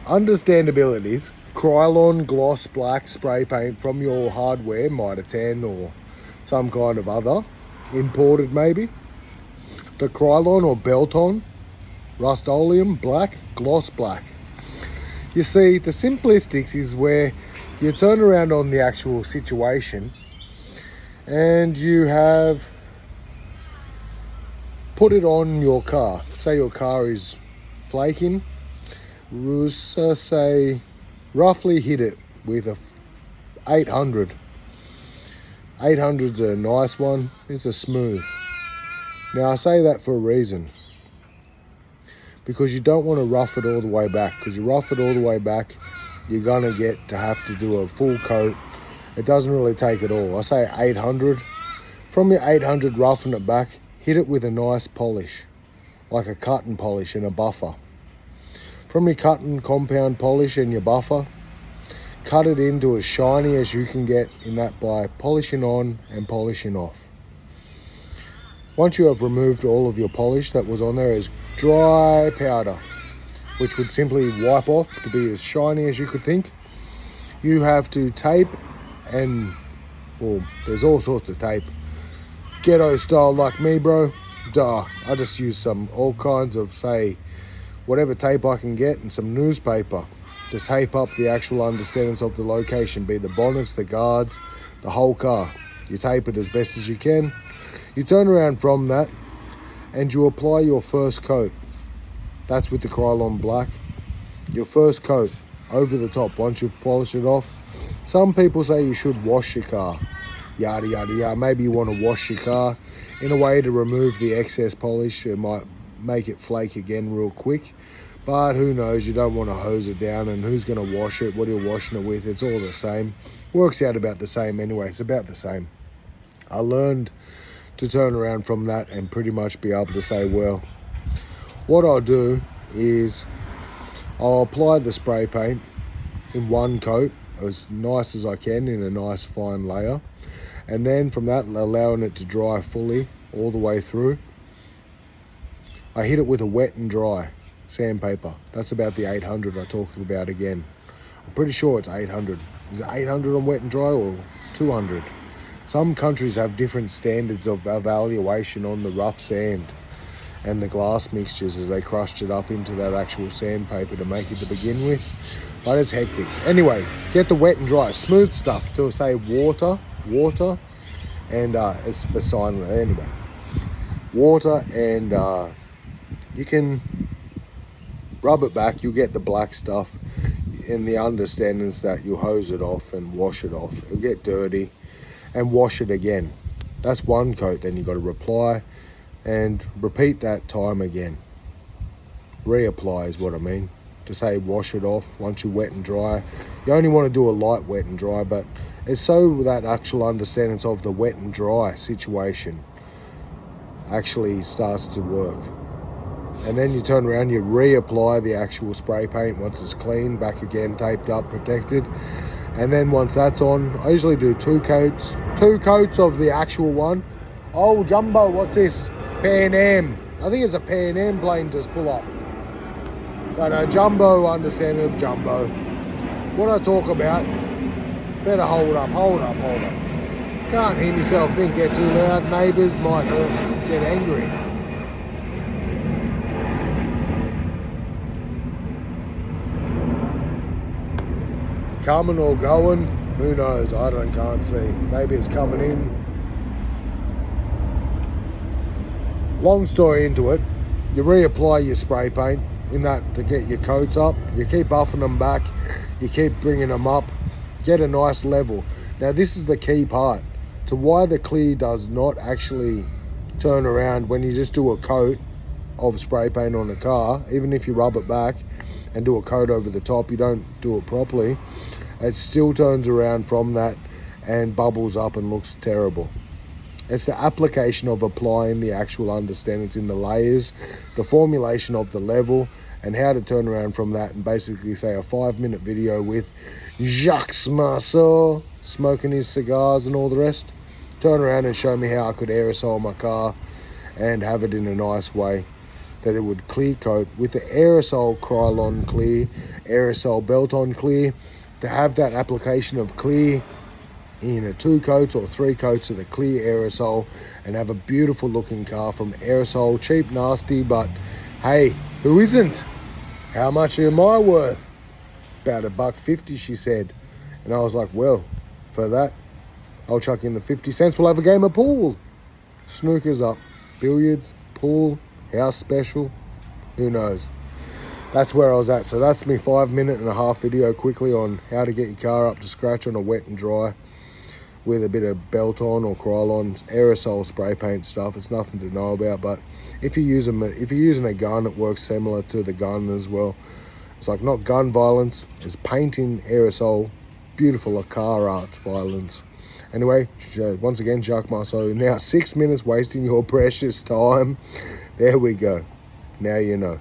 Understandabilities: Krylon gloss black spray paint from your hardware, Mitre 10 or some kind of other, imported maybe. The Krylon or Belton Rust-Oleum black, gloss black. You see, the simplistics is where you turn around on the actual situation and you have put it on your car. Say your car is flaking, say roughly hit it with a 800. 800's a nice one, it's a smooth. Now I say that for a reason, because you don't want to rough it all the way back, because you rough it all the way back, you're gonna get to have to do a full coat. It doesn't really take it all. I say 800. From your 800, roughing it back, hit it with a nice polish, like a cut and polish and a buffer. From your cut and compound polish and your buffer, cut it into as shiny as you can get in that by polishing on and polishing off. Once you have removed all of your polish that was on there as dry powder, which would simply wipe off to be as shiny as you could think, you have to tape and, well, there's all sorts of tape. Ghetto style like me, bro, I just use all kinds of, say, whatever tape I can get and some newspaper to tape up the actual understandings of the location, be the bonnets, the guards, the whole car. You tape it as best as you can. You turn around from that and you apply your first coat. That's with the Krylon black. Your first coat over the top once you've polished it off. Some people say you should wash your car. Yada, yada, yada. Maybe you want to wash your car in a way to remove the excess polish. It might make it flake again real quick. But who knows, you don't want to hose it down, and who's going to wash it? What are you washing it with? It's all the same. Works out about the same anyway. It's about the same. I learned to turn around from that and pretty much be able to say, well, what I'll do is I'll apply the spray paint in one coat as nice as I can in a nice fine layer, and then from that, allowing it to dry fully all the way through, I hit it with a wet and dry sandpaper. That's about the 800 I talked about again. I'm pretty sure it's 800. Is it 800 on wet and dry or 200? Some countries have different standards of evaluation on the rough sand and the glass mixtures as they crushed it up into that actual sandpaper to make it to begin with. But it's hectic. Anyway, get the wet and dry, smooth stuff to say water, and it's for silent anyway. Water, and you can rub it back. You'll get the black stuff, and the understandings that you hose it off and wash it off. It'll get dirty, and wash it again. That's one coat. Then you've got to reapply and repeat that time again. Reapply is what I mean to say wash it off once you're wet and dry. You only want to do a light wet and dry, but it's so that actual understanding of the wet and dry situation actually starts to work. And then you turn around, you reapply the actual spray paint once it's clean, back again, taped up, protected. And then once that's on, I usually do two coats of the actual one. Oh, Jumbo, what's this? Pan Am. I think it's a Pan Am plane just pull up. But Jumbo, understanding of Jumbo. What I talk about, better hold up. Can't hear myself think, get too loud. Neighbours might get angry. Coming or going, who knows? Can't see. Maybe it's coming in. Long story into it, you reapply your spray paint in that to get your coats up. You keep buffing them back, you keep bringing them up, get a nice level. Now this is the key part to why the clear does not actually turn around when you just do a coat of spray paint on the car. Even if you rub it back and do a coat over the top, you don't do it properly, it still turns around from that and bubbles up and looks terrible. It's the application of applying the actual understandings in the layers, the formulation of the level, and how to turn around from that and basically say a 5-minute video with Jacques Marceau smoking his cigars and all the rest. Turn around and show me how I could aerosol my car and have it in a nice way that it would clear coat with the aerosol Krylon clear, aerosol belt on clear, to have that application of clear in 2 coats or 3 coats of the clear aerosol and have a beautiful looking car from aerosol. Cheap, nasty, but hey, who isn't? How much am I worth? About $1.50, she said. And I was like, well, for that, I'll chuck in the 50 cents. We'll have a game of pool. Snookers up, billiards, pool, house special, who knows. That's where I was at. So that's me 5.5-minute video quickly on how to get your car up to scratch on a wet and dry with a bit of belt on or Krylon aerosol spray paint stuff. It's nothing to know about, but if you're using a gun, it works similar to the gun as well. It's like not gun violence, it's painting aerosol, beautiful car art violence. Anyway, once again, Jacques Marceau. Now 6 minutes wasting your precious time. There we go. Now you know.